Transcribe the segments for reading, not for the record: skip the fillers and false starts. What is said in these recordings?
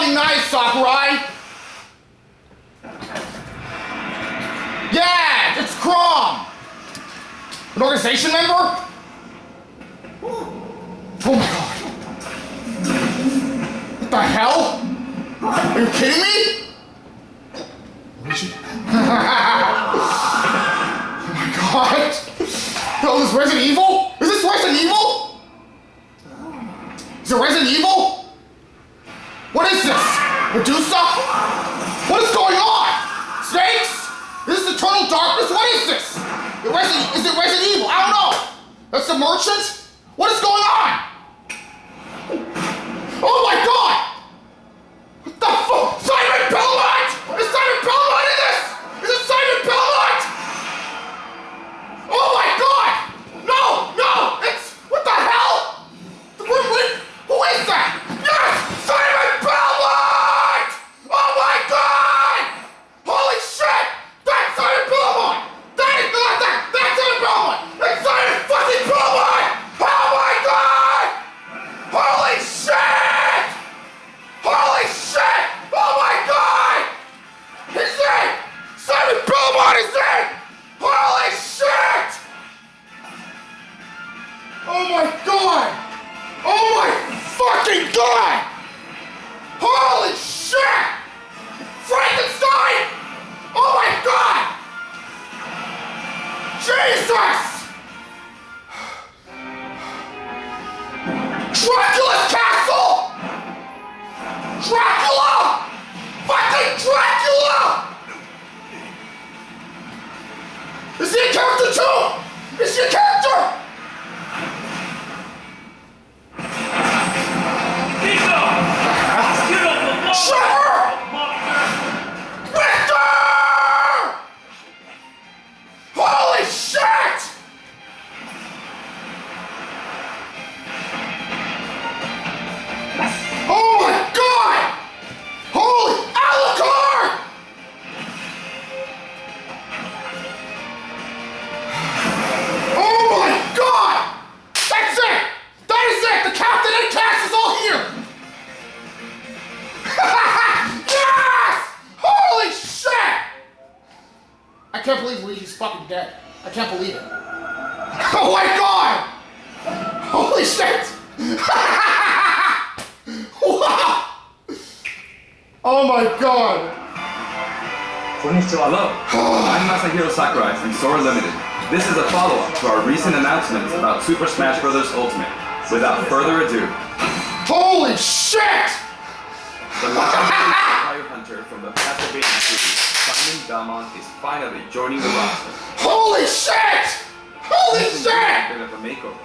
fucking nice, Sakurai! Yeah, it's Crom! An organization member? Oh my god. What the hell? Are you kidding me? Oh my god. Oh, this Resident Evil? Is this Resident Evil? Is it Resident Evil? What is this? Medusa? What is going on? Snakes? Is this Eternal Darkness? What is this? Is it Resident Evil? I don't know. That's the merchant? What is going on? Oh my god! What the fuck? Simon Belmont! Is Simon Belmont in this? Is it Simon Belmont? Oh my god! No! No! It's... What the hell? Who is that? Yes! Simon Belmont! Oh my god! Holy shit! That's Simon Belmont! That is not that! That's Simon Belmont! It's Simon fucking Belmont! Oh my god! Holy shit! Holy shit! Oh my god! He's in! Simon Belmont is in! Holy shit! Oh my god! Oh my fucking god! Holy shit! Frankenstein! Oh my god! Jesus! Dracula's castle! Dracula! Fucking Dracula! Is he a character too? Is he a character? Trevor! Victor! Holy shit! Oh my god! Holy Alucard! Oh my god! That's it! That is it! The captain and cast is all here! Yes! Holy shit! I can't believe Luigi's fucking dead. I can't believe it. Oh my god! Holy shit! Wow! Oh my god! Konnichiwa, hello. I'm Masahiro Sakurai from Sora Limited. This is a follow-up to our recent announcements about Super Smash Bros. Ultimate. Without further ado, Holy shit! the legendary Fire Hunter from the Castlevania series, Simon Belmont, is finally joining the roster. Holy shit! Holy This is shit! a bit of a makeover.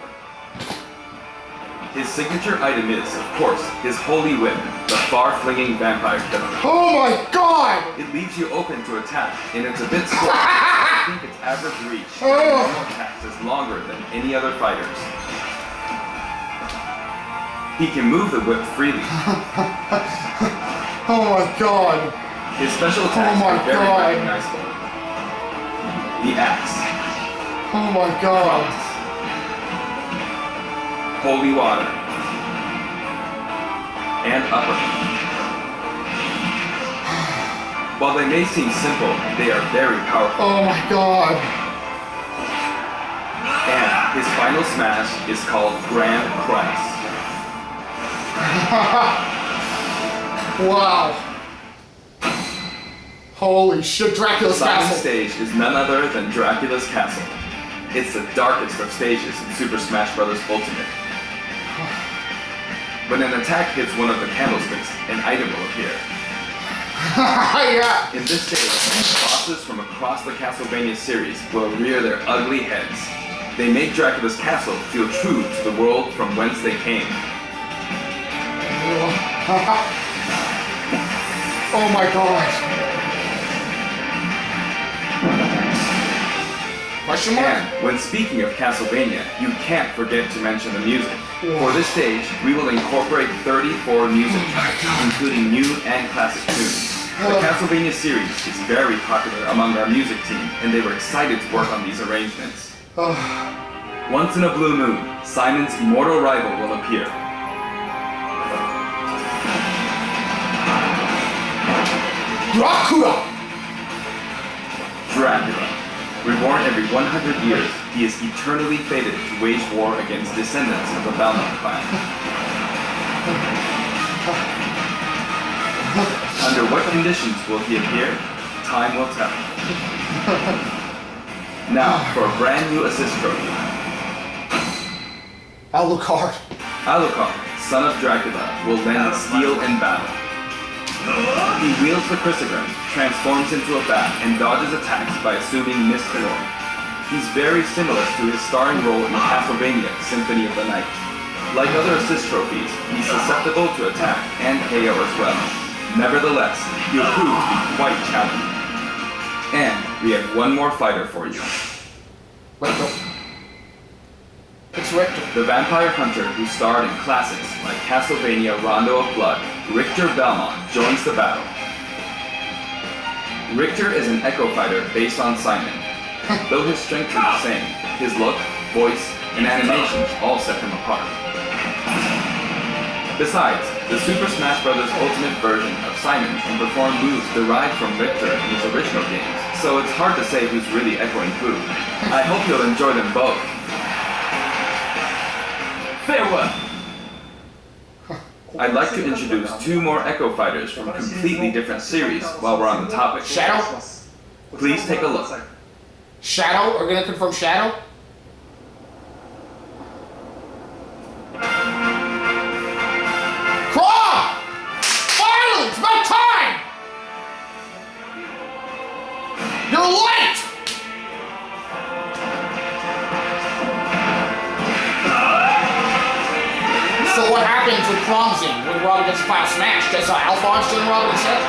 His signature item is, of course, his holy whip, the far-flinging vampire killer. Oh my god! It leaves you open to attack, and it's a bit slow. I think its average reach Oh. during normal attacks is longer than any other fighters. He can move the whip freely. Oh my god! His special attacks my are very God. recognizable. The axe, Oh my god! holy water, and uppercut. While they may seem simple, they are very powerful. Oh my god! And his final smash is called Grand Christ. Wow! Holy shit, Dracula's Simon's castle! stage is none other than Dracula's castle. It's the darkest of stages in Super Smash Bros. Ultimate. When an attack hits one of the candlesticks, an item will appear. Yeah! In this stage, bosses from across the Castlevania series will rear their ugly heads. They make Dracula's castle feel true to the world from whence they came. Oh my god! Question mark? And when speaking of Castlevania, you can't forget to mention the music. For this stage, we will incorporate 34 music tracks, including new and classic tunes. The Castlevania series is very popular among our music team, and they were excited to work on these arrangements. Once in a blue moon, Simon's mortal rival will appear. Dracula! Dracula. Reborn every 100 years, he is eternally fated to wage war against descendants of the Belmont clan. Under what conditions will he appear? Time will tell. Now, for a brand new assist trophy. Alucard. Alucard, son of Dracula, will lend steel in battle. He wields the crucigram, transforms into a bat, and dodges attacks by assuming mist form. He's very similar to his starring role in Castlevania Symphony of the Night. Like other assist trophies, he's susceptible to attack and KO as well. Nevertheless, he'll prove to be quite challenging. And we have one more fighter for you. Richter. It's Richter. The vampire hunter who starred in classics like Castlevania Rondo of Blood, Richter Belmont joins the battle. Richter is an echo fighter based on Simon. Though his strength is the same, his look, voice, and animations all set him apart. Besides, the Super Smash Bros. Ultimate version of Simon can perform moves derived from Richter in his original games, so it's hard to say who's really echoing who. I hope you'll enjoy them both. Farewell! I'd like to introduce two more Echo Fighters from completely different series while we're on the topic. Shadow? Please take a look. Shadow? Are we gonna confirm Shadow? Craw! Finally! It's about time! You're late! So what happens with Kromzing when Robin gets Final Smash? Does Alphonse join Robin instead?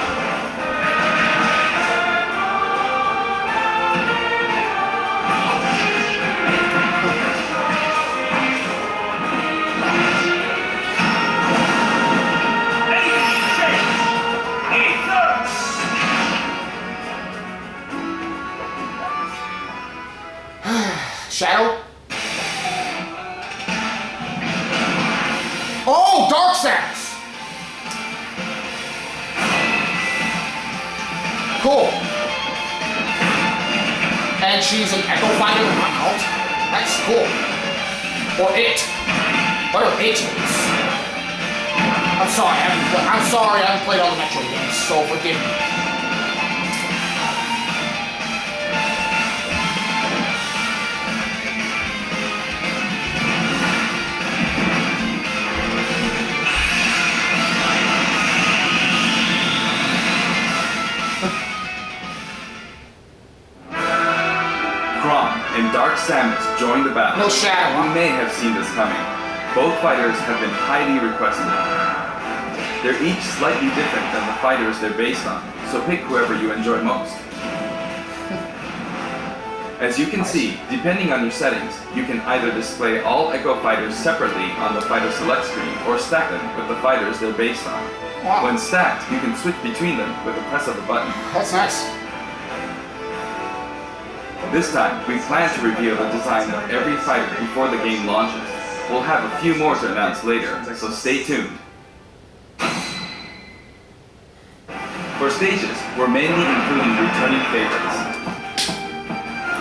Shadow? Oh, Dark Samus! Cool. And she's an Echo Fighter out. That's cool. Or it. Whatever it is. I'm sorry, I haven't played all the Metroid games, so forgive me. And Dark Samus join the battle. No Shadow. You may have seen this coming. Both fighters have been highly requested. They're each slightly different than the fighters they're based on, so pick whoever you enjoy most. As you can see, depending on your settings, you can either display all Echo Fighters separately on the Fighter Select screen or stack them with the fighters they're based on. Wow. When stacked, you can switch between them with the press of a button. That's nice. This time, we plan to reveal the design of every fighter before the game launches. We'll have a few more to announce later, so stay tuned. For stages, we're mainly including returning favorites.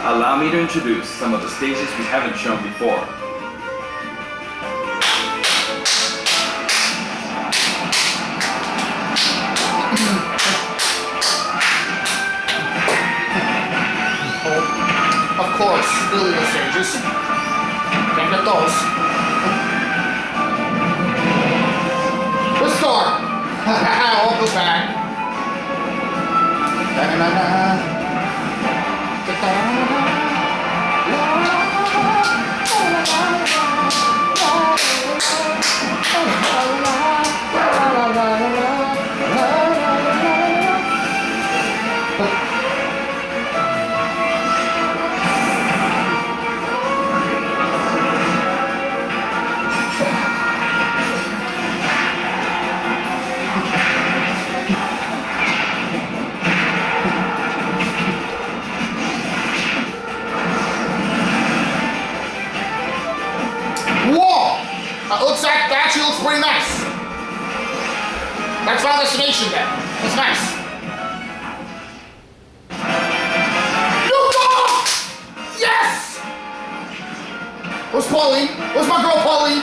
Allow me to introduce some of the stages we haven't shown before. Of course, illegal stages. Can't get those. Restore! All goes back. That actually looks pretty nice. That's Final Destination then. That's nice. Where's Pauline? Where's my girl Pauline?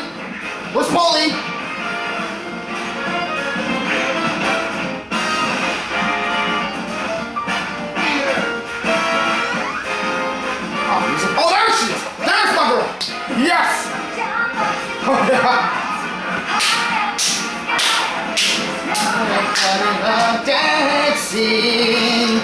Where's Pauline? Oh, there she is! There's my girl! Yes! Oh, yeah. Dancing,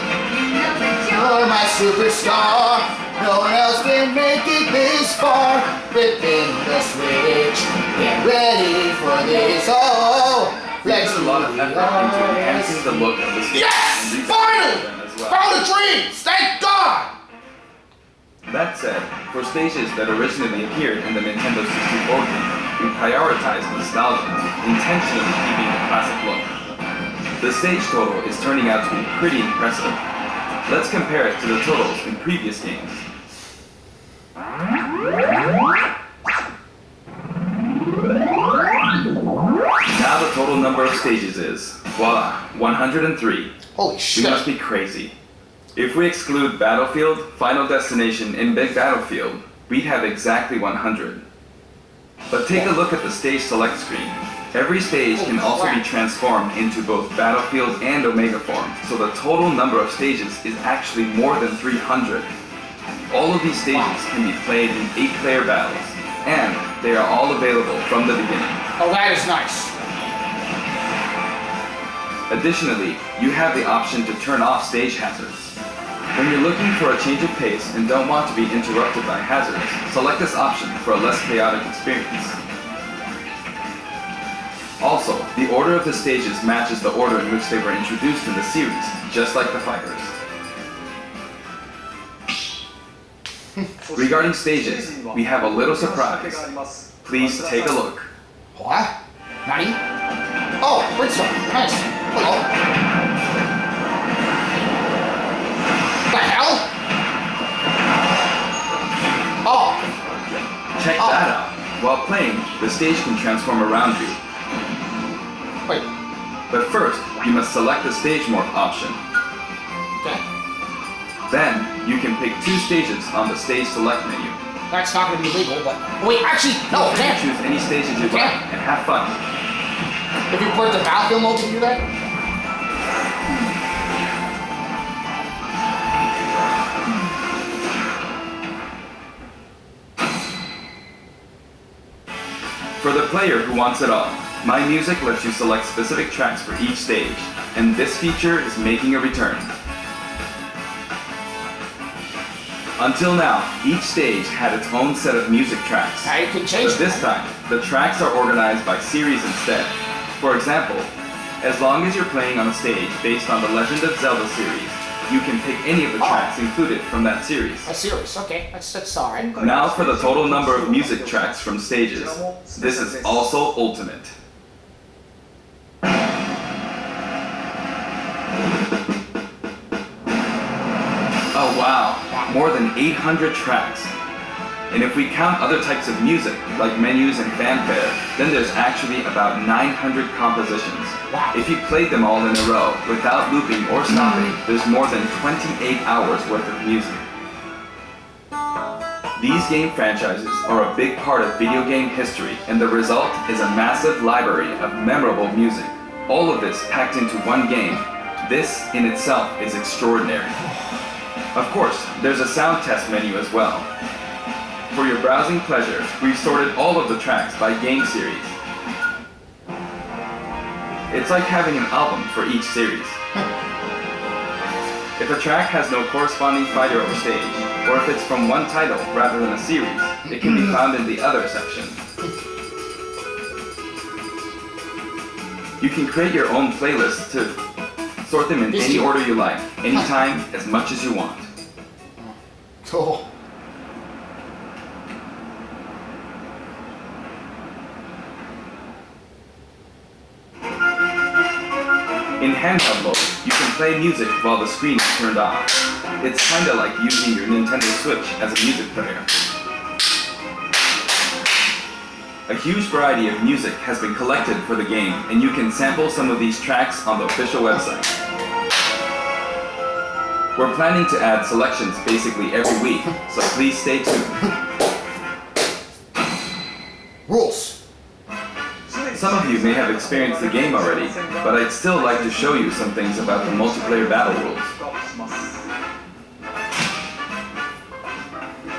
you're my superstar. No one else can make it this far. Flipping the switch, get ready for this. Oh, There's a lot of effort into enhancing the look of the stage. yes! and Finally! them as well. Found a dream! Thank God! That said, for stages that originally appeared in the Nintendo 64 game, we prioritized nostalgia, intentionally keeping the classic look. The stage total is turning out to be pretty impressive. Let's compare it to the totals in previous games. Now the total number of stages is, voila, 103. Holy We shit. must be crazy. If we exclude Battlefield, Final Destination, and Big Battlefield, we'd have exactly 100. But take a look at the stage select screen. Every stage can also be transformed into both Battlefield and Omega form, so the total number of stages is actually more than 300. All of these stages can be played in 8-player battles, and they are all available from the beginning. Oh, that is nice. Additionally, you have the option to turn off stage hazards. When you're looking for a change of pace and don't want to be interrupted by hazards, select this option for a less chaotic experience. Also, the order of the stages matches the order in which they were introduced in the series, just like the fighters. Regarding stages, we have a little surprise. Please take a look. What? Nani? Oh, Bridgestone. Nice. Hello. The hell? Oh. Check that out. While playing, the stage can transform around you. Wait. But first, you must select the stage morph option. Okay. Then, you can pick 2 stages on the stage select menu. That's not gonna be legal, but wait, actually, no, You can't. can choose any stages you like and have fun. If you put the Battlefield mode, can you do that? For the player who wants it all, My Music lets you select specific tracks for each stage, and this feature is making a return. Until now, each stage had its own set of music tracks. Now you can change But this time, the tracks are organized by series instead. For example, as long as you're playing on a stage based on the Legend of Zelda series, you can pick any of the tracks included from that series. A series, okay, that's alright. Now for the total number of music tracks from stages. This is also ultimate. Oh wow, more than 800 tracks. And if we count other types of music, like menus and fanfare, then there's actually about 900 compositions. Wow. If you played them all in a row, without looping or stopping, there's more than 28 hours worth of music. These game franchises are a big part of video game history, and the result is a massive library of memorable music. All of this packed into one game. This in itself is extraordinary. Of course, there's a sound test menu as well. For your browsing pleasure, we've sorted all of the tracks by game series. It's like having an album for each series. If a track has no corresponding fighter or stage, or if it's from one title rather than a series, it can be found in the Other section. You can create your own playlist to sort them in any order you like, anytime, as much as you want. Cool. In handheld mode, you can play music while the screen is turned off. It's kinda like using your Nintendo Switch as a music player. A huge variety of music has been collected for the game, and you can sample some of these tracks on the official website. We're planning to add selections basically every week, so please stay tuned. you may have experienced the game already, but I'd still like to show you some things about the multiplayer battle rules.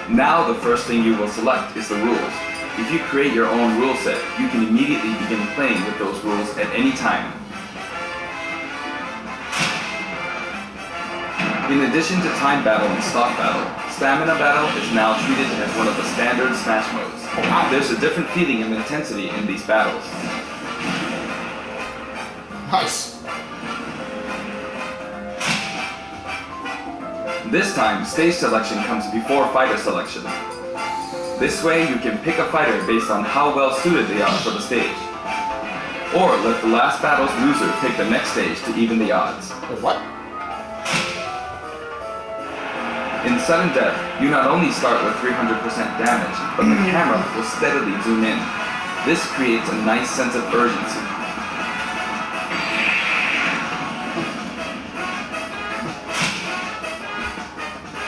Now the first thing you will select is the rules. If you create your own rule set, you can immediately begin playing with those rules at any time. In addition to time battle and stock battle, stamina battle is now treated as one of the standard Smash modes. There's a different feeling and intensity in these battles. Nice. This time, stage selection comes before fighter selection. This way, you can pick a fighter based on how well suited they are for the stage. Or let the last battle's loser pick the next stage to even the odds. What? In sudden death, you not only start with 300% damage, but the camera will steadily zoom in. This creates a nice sense of urgency.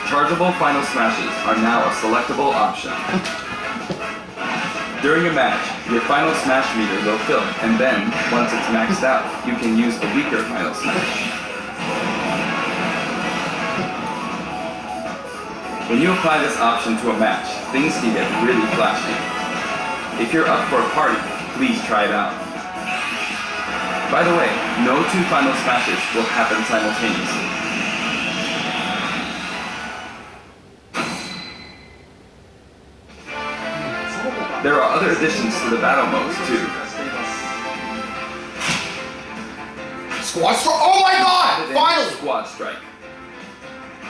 Chargeable final smashes are now a selectable option. During a match, your final smash meter will fill, and then, once it's maxed out, you can use a weaker final smash. When you apply this option to a match, things can get really flashy. If you're up for a party, please try it out. By the way, no two final smashes will happen simultaneously. There are other additions to the battle modes too. Squad Strike! Oh my god! Finally! Squad Strike.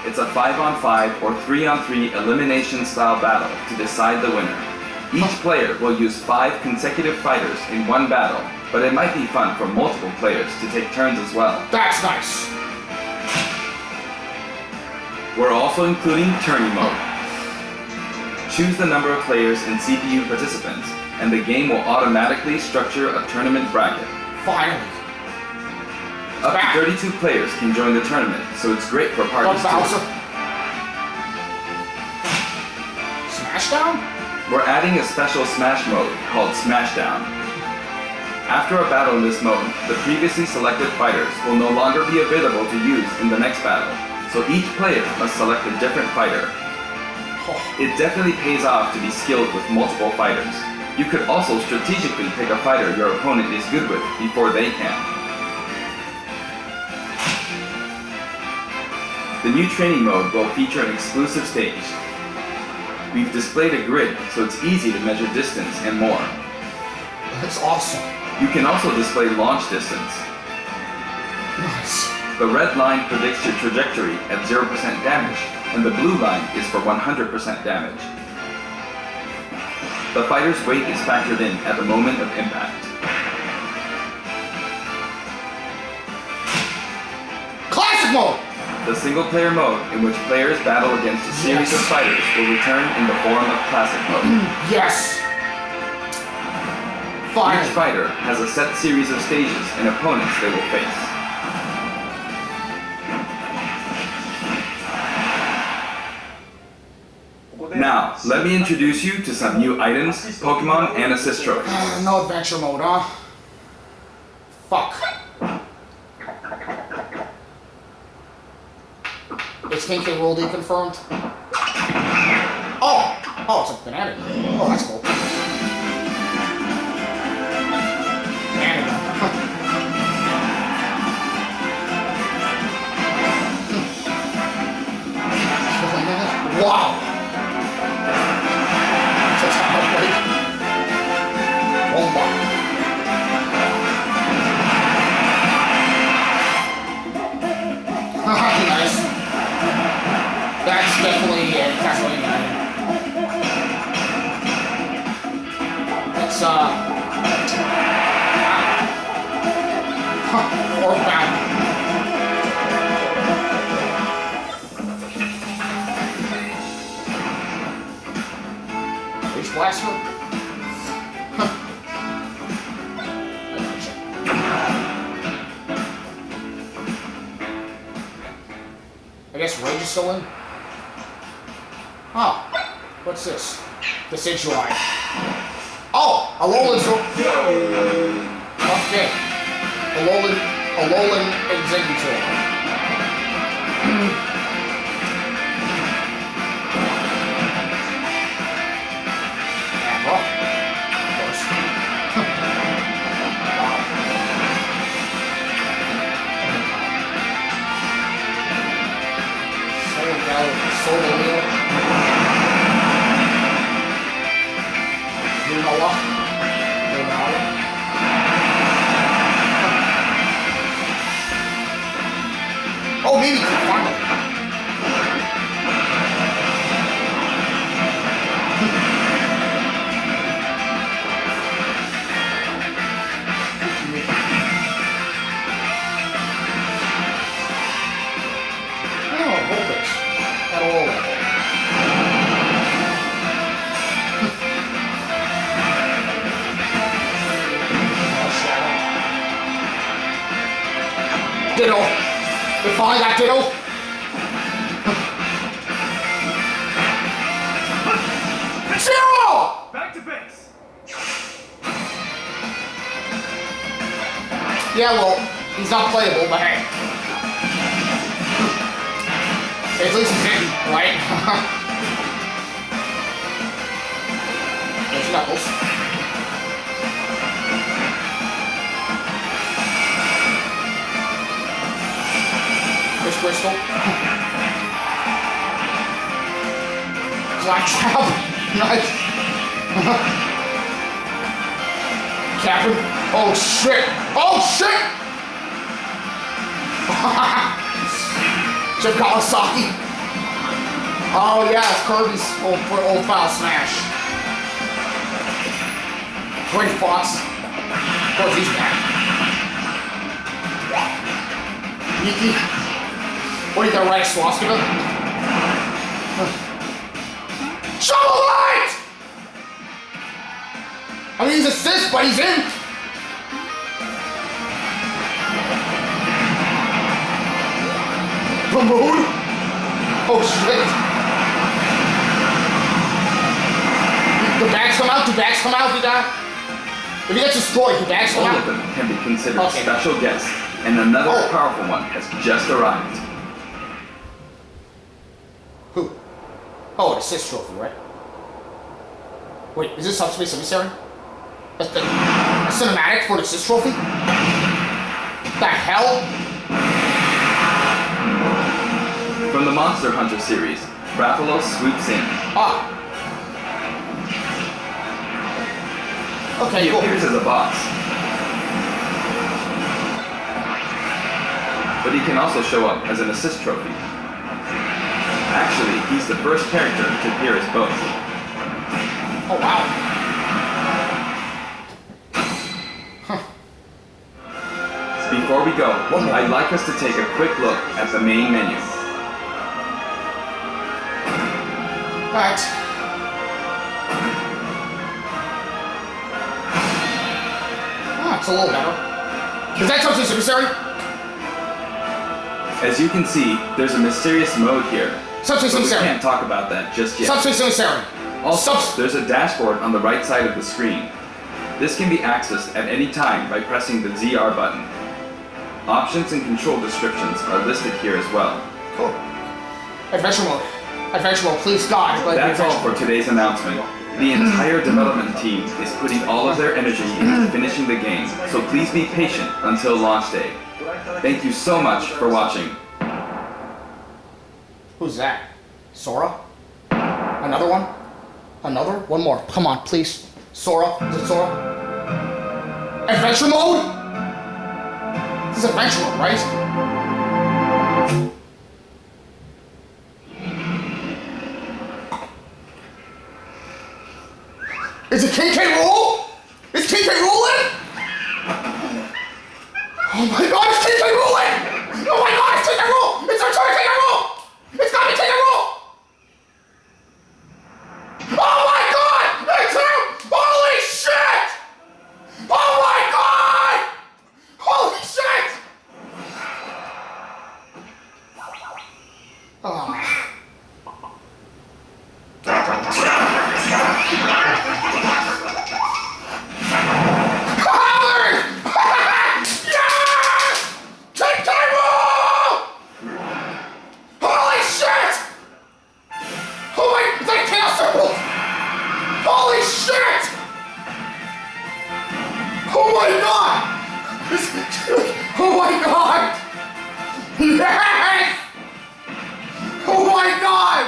It's a 5-on-5 or 3-on-3 elimination style battle to decide the winner. Each player will use 5 consecutive fighters in one battle, but it might be fun for multiple players to take turns as well. That's nice. We're also including tourney mode. Choose the number of players and CPU participants, and the game will automatically structure a tournament bracket. Finally. Up to 32 players can join the tournament, so it's great for parties too. Smashdown? We're adding a special Smash mode called Smashdown. After a battle in this mode, the previously selected fighters will no longer be available to use in the next battle, so each player must select a different fighter. It definitely pays off to be skilled with multiple fighters. You could also strategically pick a fighter your opponent is good with before they can. The new training mode will feature an exclusive stage. We've displayed a grid so it's easy to measure distance and more. That's awesome. You can also display launch distance. Nice. The red line predicts your trajectory at 0% damage, and the blue line is for 100% damage. The fighter's weight is factored in at the moment of impact. Classic mode! The single-player mode, in which players battle against a series of fighters, will return in the form of classic mode. Yes! Finally. Each fighter has a set series of stages and opponents they will face. Now, let me introduce you to some new items, Pokemon, and assist trophies. No adventure mode, huh? Fuck. Is King K. Roldie confirmed? Oh! Oh, it's been added. Oh, that's cool. Added. Wow! Just how much weight? Oh my. Nice. That's definitely Castlevania. It's Earthbound. H Blaster? I guess Rage is still in? Oh, what's this? Decidueye. Oh, Alolan Zoroark. Okay. Alolan Exeggutor. Abra. Of course. Wow. Solgaleo. Lunala. Oh, maybe Clefairy. Oh, Vulpix. At all. Ditto. We finally got Ditto. Zero! Back to base. Yeah, well, he's not playable, but hey. At least he's in, right? There's Knuckles. There's Crystal. Black Trap. Nice. Captain. Oh shit. Oh shit! Jim Kawasaki. Oh yeah, it's Kirby's old file smash. Great Fox. Of course he's back. Nikki. What are you gonna write a swastika? Shovel Knight! I mean, he's assist, but he's in. Moon? Oh shit. Do bags come out? Do bags come out if you die? If he gets destroyed, do bags come All out? of them can be considered Okay. special guests, and another powerful one has just arrived. Who? Oh, an assist trophy, right? Wait, is this Subspace Emissary? That's the cinematic for the assist trophy? The hell? From the Monster Hunter series, Rathalos swoops in. Ah. Okay, He cool. appears as a boss, but he can also show up as an assist trophy. Actually, he's the first character to appear as both. Oh, wow. Before we go, One more. I'd like us to take a quick look at the main menu. Alright. Ah, it's a little better. Is that Subspace Emissary? As you can see, there's a mysterious mode here, Subspace but we Emissary. can't talk about that just yet. Subspace Emissary. Also, there's a dashboard on the right side of the screen. This can be accessed at any time by pressing the ZR button. Options and control descriptions are listed here as well. Cool. Adventure mode. Adventure mode, please God. But That's all for today's announcement. The entire development team is putting all of their energy into finishing the game, so please be patient until launch day. Thank you so much for watching. Who's that? Sora? Another one? Another? One more. Come on, please. Sora? Is it Sora? Adventure mode? This is adventure mode, right? Is it King K. Rool? Is King K. Rool in? Oh my god, it's King K. Rool in! Oh my god, it's King K. Rool! It's our King K. Rool! It's gotta be King K. Rool! Oh my god! It's him! Holy shit! Oh my god! Holy shit! Oh. Howard! shit! Oh my god! Oh my god! Yes! Oh my god!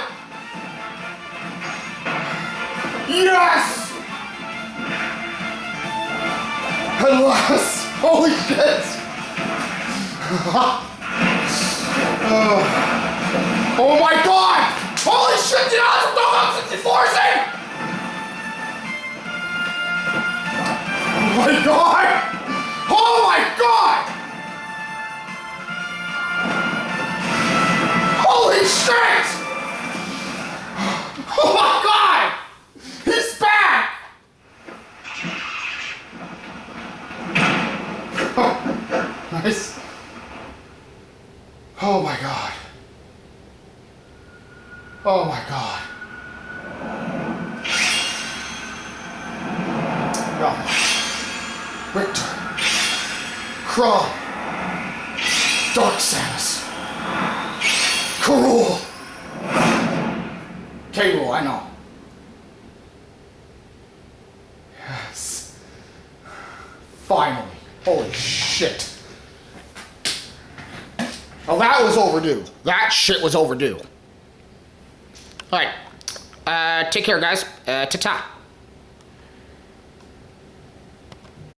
Yes! At last! Holy shit! Oh my god! Holy shit! Did I know I'm 64 thing? Oh my god! Oh my god! Holy shit! Oh my god! He's back! Oh, nice. Oh my god. Oh my god. God. Victor. Kron. Dark Samus. Karul. K-Rool, I know. Yes. Finally. Holy shit. Well, that was overdue. That shit was overdue. All right. Take care, guys. Ta-ta.